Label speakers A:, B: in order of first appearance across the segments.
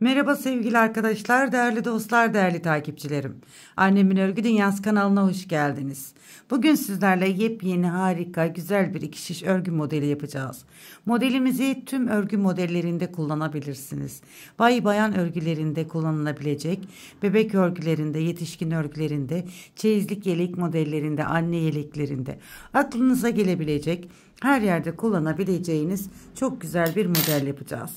A: Merhaba sevgili arkadaşlar, değerli dostlar, değerli takipçilerim. Annemin Örgü Dünyası kanalına hoş geldiniz. Bugün sizlerle yepyeni, harika, güzel bir iki şiş örgü modeli yapacağız. Modelimizi tüm örgü modellerinde kullanabilirsiniz. Bayan örgülerinde kullanılabilecek, bebek örgülerinde, yetişkin örgülerinde, çeyizlik yelek modellerinde, anne yeleklerinde, aklınıza gelebilecek, her yerde kullanabileceğiniz çok güzel bir model yapacağız.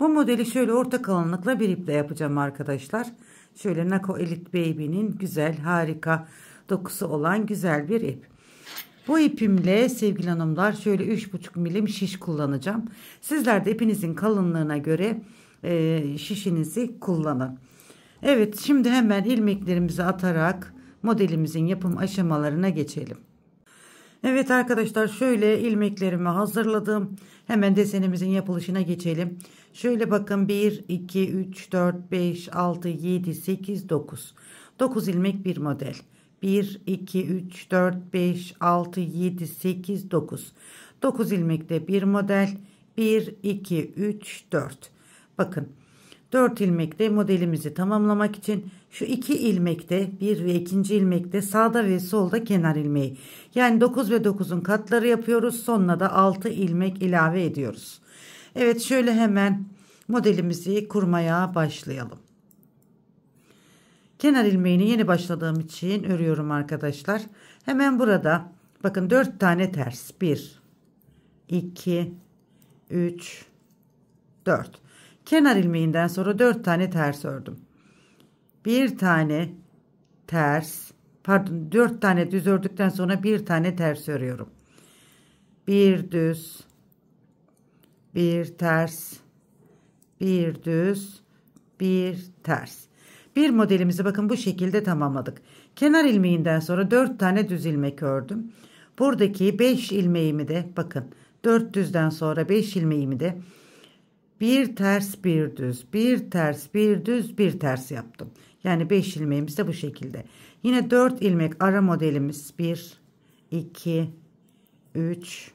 A: Bu modeli şöyle orta kalınlıkla bir iple yapacağım arkadaşlar. Şöyle Nako Elite Baby'nin güzel, harika dokusu olan güzel bir ip. Bu ipimle sevgili hanımlar şöyle 3,5 milim şiş kullanacağım. Sizler de ipinizin kalınlığına göre şişinizi kullanın. Evet, şimdi hemen ilmeklerimizi atarak modelimizin yapım aşamalarına geçelim. Evet arkadaşlar, şöyle ilmeklerimi hazırladım. Hemen desenimizin yapılışına geçelim. Şöyle bakın, 1, 2, 3, 4, 5, 6, 7, 8, 9. 9 ilmek bir model. 1, 2, 3, 4, 5, 6, 7, 8, 9. 9 ilmekte bir model. 1, 2, 3, 4. Bakın. 4 ilmekte modelimizi tamamlamak için şu 2 ilmekte, 1 ve 2. ilmekte sağda ve solda kenar ilmeği. Yani 9 ve 9'un katları yapıyoruz. Sonuna da 6 ilmek ilave ediyoruz. Evet, şöyle hemen modelimizi kurmaya başlayalım. Kenar ilmeğini yeni başladığım için örüyorum arkadaşlar. Hemen burada bakın 4 tane ters. 1, 2, 3, 4. Kenar ilmeğinden sonra 4 tane ters ördüm. Bir tane ters, pardon, 4 tane düz ördükten sonra bir tane ters örüyorum. Bir düz, bir ters, bir düz, bir ters. Bir modelimizi bakın bu şekilde tamamladık. Kenar ilmeğinden sonra 4 tane düz ilmek ördüm. Buradaki 5 ilmeğimi de bakın 4 düzden sonra 5 ilmeğimi de bir ters bir düz, bir ters bir düz, bir ters yaptım. Yani 5 ilmeğimiz de bu şekilde. Yine 4 ilmek ara modelimiz 1, 2, 3,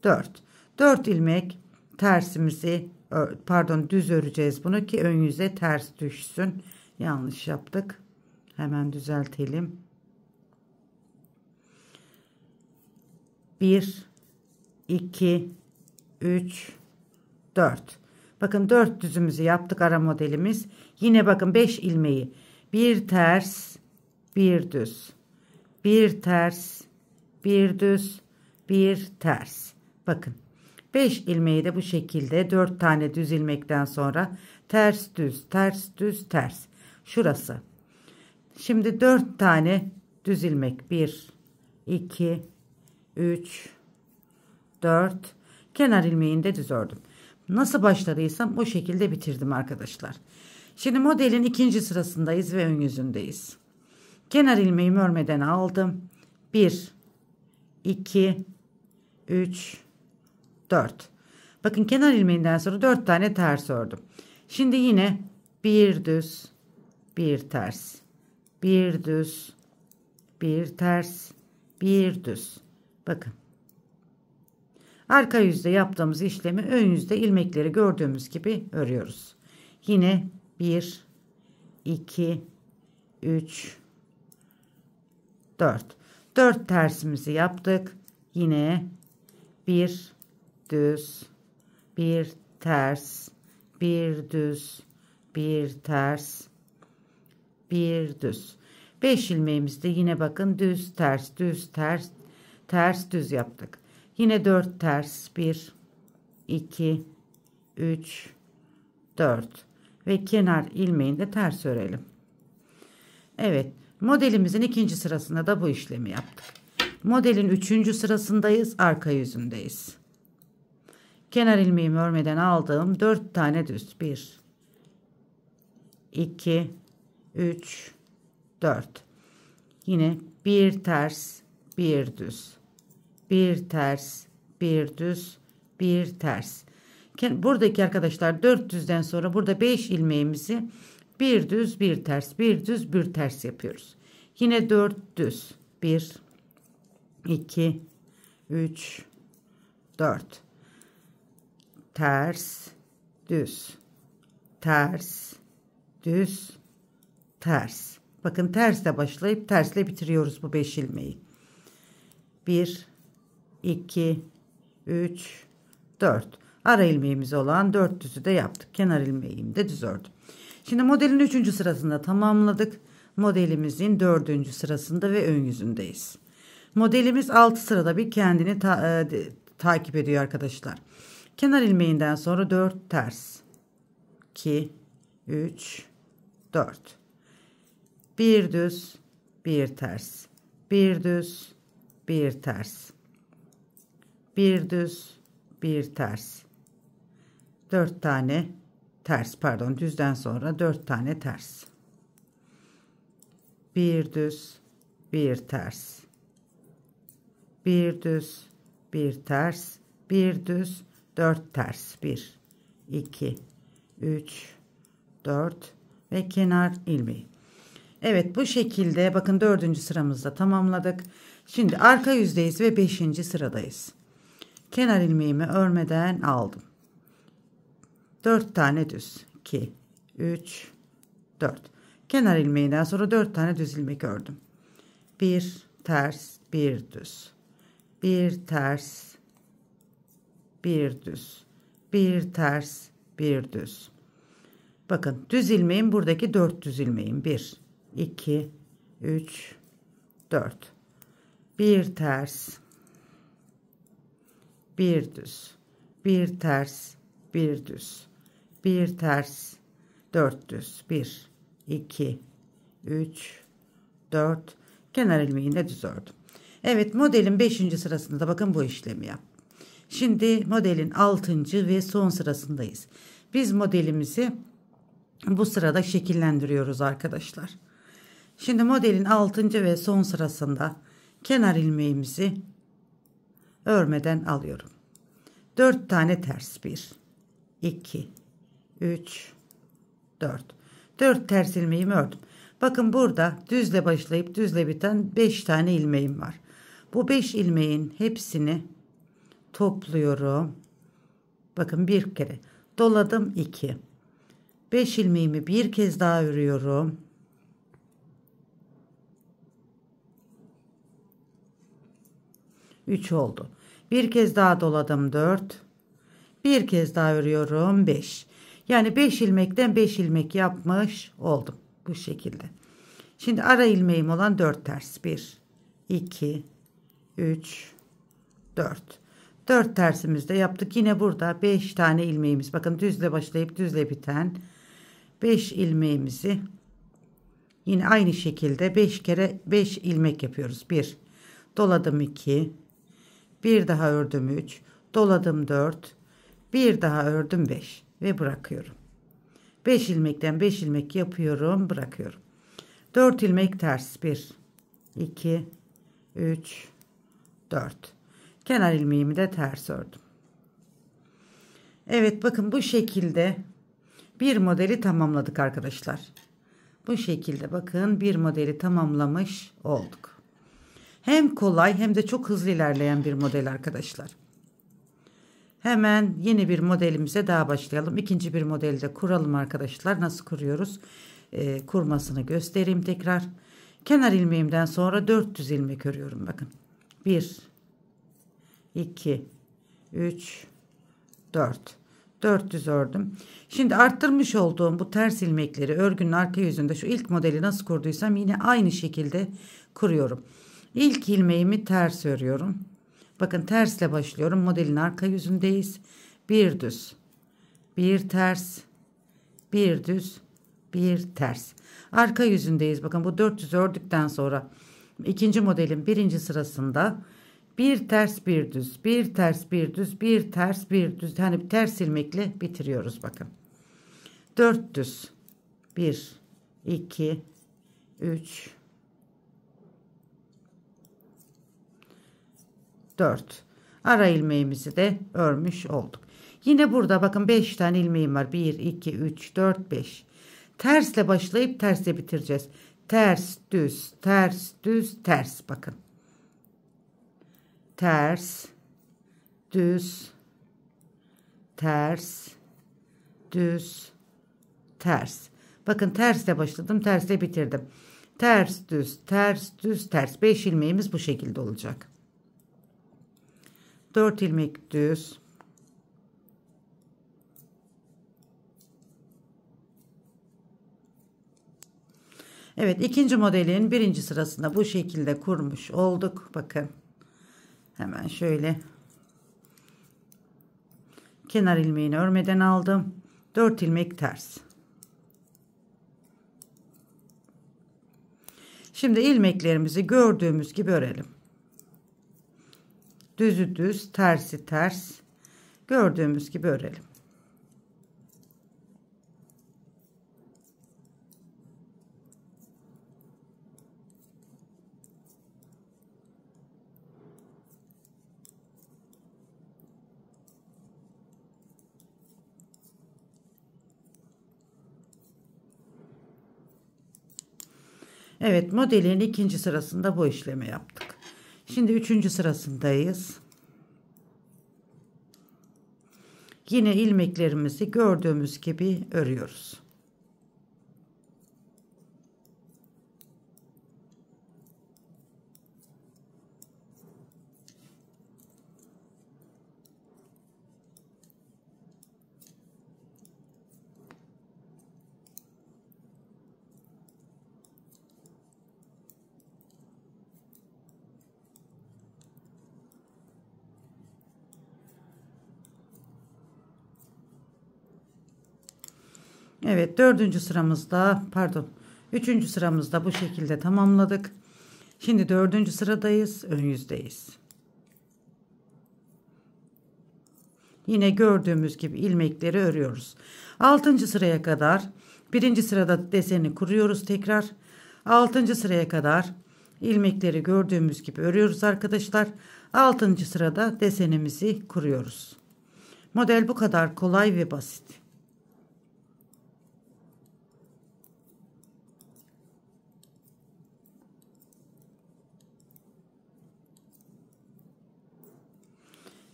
A: 4. 4 ilmek tersimizi, pardon, düz öreceğiz bunu ki ön yüze ters düşsün. Yanlış yaptık. Hemen düzeltelim. 1, 2, 3, 4. Bakın 4 düzümüzü yaptık ara modelimiz. Yine bakın 5 ilmeği. Bir ters, bir düz. Bir ters, bir düz, bir ters. Bakın 5 ilmeği de bu şekilde 4 tane düz ilmekten sonra ters düz, ters düz, ters. Şurası. Şimdi 4 tane düz ilmek. 1, 2, 3, 4. Kenar ilmeğini de düz ördüm. Nasıl başladıysam o şekilde bitirdim arkadaşlar. Şimdi modelin ikinci sırasındayız ve ön yüzündeyiz. Kenar ilmeğimi örmeden aldım. 1, 2, 3, 4. Bakın kenar ilmeğinden sonra 4 tane ters ördüm. Şimdi yine bir düz, bir ters, bir düz, bir ters, bir düz. Bakın. Arka yüzde yaptığımız işlemi ön yüzde ilmekleri gördüğümüz gibi örüyoruz. Yine 1, 2, 3, 4. 4 tersimizi yaptık. Yine bir düz, bir ters, bir düz, bir ters, bir düz. 5 ilmeğimizde yine bakın düz, ters, düz, ters, ters, düz yaptık. Yine 4 ters, 1, 2, 3, 4 ve kenar ilmeğini de ters örelim. Evet, modelimizin ikinci sırasında da bu işlemi yaptık. Modelin 3. sırasındayız, arka yüzündeyiz. Kenar ilmeğimi örmeden aldığım 4 tane düz, 1, 2, 3, 4. Yine bir ters, bir düz. Bir ters, bir düz, bir ters. Buradaki arkadaşlar 4 düzden sonra burada 5 ilmeğimizi bir düz, bir ters, bir düz, bir ters yapıyoruz. Yine 4 düz. 1, 2, 3, 4. Ters, düz, ters, düz, ters. Bakın tersle başlayıp tersle bitiriyoruz bu 5 ilmeği. 1, 2, 3, 4. Ara ilmeğimiz olan 4 düzü de yaptık. Kenar ilmeğimi de düz ördüm. Şimdi modelin 3. sırasında tamamladık. Modelimizin 4. sırasında ve ön yüzündeyiz. Modelimiz 6 sırada bir kendini takip ediyor arkadaşlar. Kenar ilmeğinden sonra 4 ters. 2, 3, 4. Bir düz, bir ters. Bir düz, bir ters. Bir düz, bir ters. 4 tane ters, pardon, düzden sonra 4 tane ters. Bir düz, bir ters. Bir düz, bir ters. Bir düz, 4 ters. 1, 2, 3, 4 ve kenar ilmeği. Evet, bu şekilde bakın 4. sıramızda tamamladık. Şimdi arka yüzdeyiz ve 5. sıradayız. Kenar ilmeğimi örmeden aldım. 4 tane düz. 2, 3, 4. Kenar ilmeğinden sonra 4 tane düz ilmek ördüm. 1 ters, 1 düz. 1 ters, 1 düz. 1 ters, 1 düz. Bakın düz ilmeğim buradaki 4 düz ilmeğim. 1, 2, 3, 4. 1 ters, 1 düz. 1 ters, 1 düz. 1 ters, 4 düz. 1, 2, 3, 4. Kenar ilmeğiyle düz ördüm. Evet, modelin 5. sırasında da bakın bu işlemi yap. Şimdi modelin 6. ve son sırasındayız. Biz modelimizi bu sırada şekillendiriyoruz arkadaşlar. Şimdi modelin 6. ve son sırasında kenar ilmeğimizi örmeden alıyorum. 4 tane ters. 1, 2, 3, 4. 4 ters ilmeğimi ördüm. Bakın burada düzle başlayıp düzle biten 5 tane ilmeğim var. Bu 5 ilmeğin hepsini topluyorum. Bakın bir kere doladım, 2. 5 ilmeğimi bir kez daha örüyorum. Üç oldu. Bir kez daha doladım, 4. Bir kez daha örüyorum, 5. Yani 5 ilmekten 5 ilmek yapmış oldum. Bu şekilde. Şimdi ara ilmeğim olan 4 ters. 1, 2, 3, 4. 4 tersimizi de yaptık. Yine burada 5 tane ilmeğimiz. Bakın düzle başlayıp düzle biten 5 ilmeğimizi yine aynı şekilde 5 kere 5 ilmek yapıyoruz. 1, doladım, 2. Bir daha ördüm, 3. Doladım, 4. Bir daha ördüm, 5 ve bırakıyorum. 5 ilmekten 5 ilmek yapıyorum, bırakıyorum. 4 ilmek ters. 1, 2, 3, 4. Kenar ilmeğimi de ters ördüm. Evet, bakın bu şekilde bir modeli tamamladık arkadaşlar. Bu şekilde bakın bir modeli tamamlamış olduk. Hem kolay hem de çok hızlı ilerleyen bir model arkadaşlar. Hemen yeni bir modelimize daha başlayalım. İkinci bir modeli de kuralım arkadaşlar. Nasıl kuruyoruz? Kurmasını göstereyim tekrar. Kenar ilmeğimden sonra 400 ilmek örüyorum. Bakın. 1, 2, 3, 4. 400 ördüm. Şimdi arttırmış olduğum bu ters ilmekleri örgünün arka yüzünde şu ilk modeli nasıl kurduysam yine aynı şekilde kuruyorum. İlk ilmeğimi ters örüyorum. Bakın tersle başlıyorum. Modelin arka yüzündeyiz. Bir düz, bir ters, bir düz, bir ters. Arka yüzündeyiz. Bakın bu 400 ördükten sonra ikinci modelin 1. sırasında bir ters, bir düz, bir ters, bir düz, bir ters, bir düz. Hani bir ters ilmekle bitiriyoruz bakın. 4 düz. 1, 2, 3, 4. Ara ilmeğimizi de örmüş olduk. Yine burada bakın 5 tane ilmeğim var. 1, 2, 3, 4, 5. Tersle başlayıp tersle bitireceğiz. Ters, düz, ters, düz, ters. Bakın. Ters, düz, ters, düz, ters. Bakın tersle başladım, tersle bitirdim. Ters, düz, ters, düz, ters. 5 ilmeğimiz bu şekilde olacak. 4 ilmek düz. Evet, ikinci modelin birinci sırasında bu şekilde kurmuş olduk. Bakın. Hemen şöyle kenar ilmeğini örmeden aldım. 4 ilmek ters. Şimdi ilmeklerimizi gördüğümüz gibi örelim. Düzü düz, tersi ters. Gördüğümüz gibi örelim. Evet, modelin ikinci sırasında bu işlemi yaptık. Şimdi üçüncü sırasındayız. Yine ilmeklerimizi gördüğümüz gibi örüyoruz. Evet, dördüncü sıramızda, pardon, üçüncü sıramızda bu şekilde tamamladık. Şimdi dördüncü sıradayız, ön yüzdeyiz. Yine gördüğümüz gibi ilmekleri örüyoruz. Altıncı sıraya kadar birinci sırada deseni kuruyoruz tekrar. Altıncı sıraya kadar ilmekleri gördüğümüz gibi örüyoruz arkadaşlar. Altıncı sırada desenimizi kuruyoruz. Model bu kadar kolay ve basit.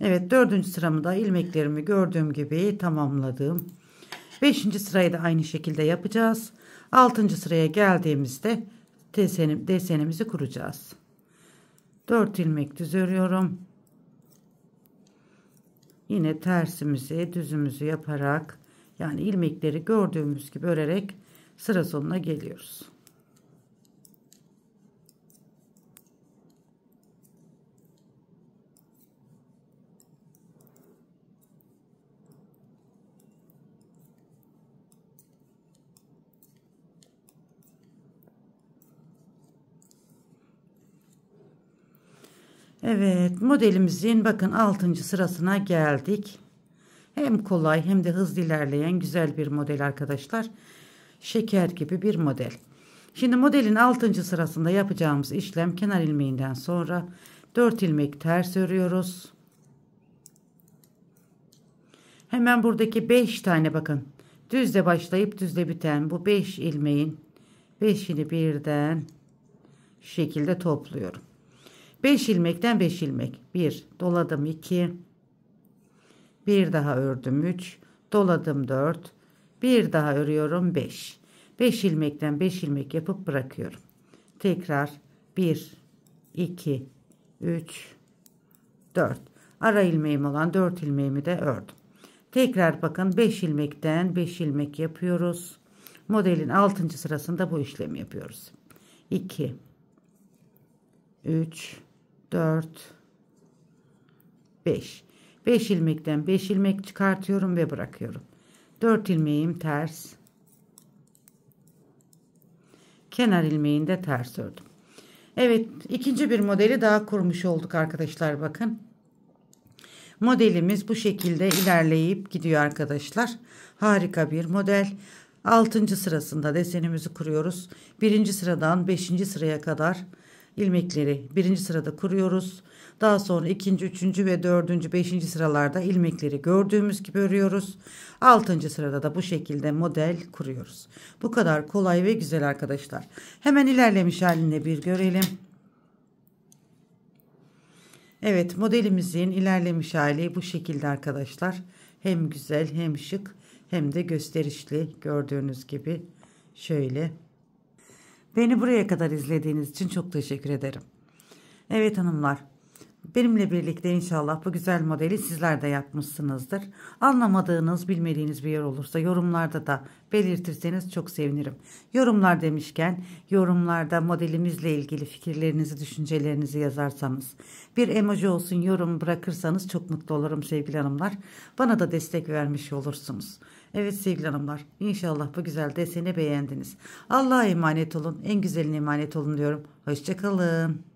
A: Evet, dördüncü sıramı da ilmeklerimi gördüğüm gibi tamamladım. Beşinci sırayı da aynı şekilde yapacağız. Altıncı sıraya geldiğimizde desenimizi kuracağız. 4 ilmek düz örüyorum. Yine tersimizi düzümüzü yaparak, yani ilmekleri gördüğümüz gibi örerek sıra sonuna geliyoruz. Evet, modelimizin bakın 6. sırasına geldik. Hem kolay hem de hızlı ilerleyen güzel bir model arkadaşlar. Şeker gibi bir model. Şimdi modelin 6. sırasında yapacağımız işlem, kenar ilmeğinden sonra 4 ilmek ters örüyoruz. Hemen buradaki 5 tane bakın düzle başlayıp düzle biten bu 5 ilmeğin 5'ini birden şu şekilde topluyorum. 5 ilmekten 5 ilmek. 1 doladım, 2 bir daha ördüm, 3 doladım, 4 bir daha örüyorum, 5. 5 ilmekten 5 ilmek yapıp bırakıyorum. Tekrar 1 2 3 4 ara ilmeğim olan 4 ilmeğimi de ördüm. Tekrar bakın 5 ilmekten 5 ilmek yapıyoruz. Modelin 6. sırasında bu işlemi yapıyoruz. 2 3 4 5 5 ilmekten 5 ilmek çıkartıyorum ve bırakıyorum. 4 ilmeğim ters. Kenar ilmeğini de ters ördüm. Evet, ikinci bir modeli daha kurmuş olduk arkadaşlar, bakın. Modelimiz bu şekilde ilerleyip gidiyor arkadaşlar. Harika bir model. 6. sırasında desenimizi kuruyoruz. 1. sıradan 5. sıraya kadar ilmekleri 1. sırada kuruyoruz. Daha sonra 2., 3. ve 4., 5. sıralarda ilmekleri gördüğümüz gibi örüyoruz. 6. sırada da bu şekilde model kuruyoruz. Bu kadar kolay ve güzel arkadaşlar. Hemen ilerlemiş halini bir görelim. Evet, modelimizin ilerlemiş hali bu şekilde arkadaşlar. Hem güzel hem şık hem de gösterişli, gördüğünüz gibi şöyle. Beni buraya kadar izlediğiniz için çok teşekkür ederim. Evet hanımlar, benimle birlikte inşallah bu güzel modeli sizler de yapmışsınızdır. Anlamadığınız, bilmediğiniz bir yer olursa yorumlarda da belirtirseniz çok sevinirim. Yorumlar demişken, yorumlarda modelimizle ilgili fikirlerinizi, düşüncelerinizi yazarsanız, bir emoji olsun yorum bırakırsanız çok mutlu olurum sevgili hanımlar. Bana da destek vermiş olursunuz. Evet sevgili hanımlar, inşallah bu güzel deseni beğendiniz. Allah'a emanet olun, en güzeline emanet olun diyorum. Hoşça kalın.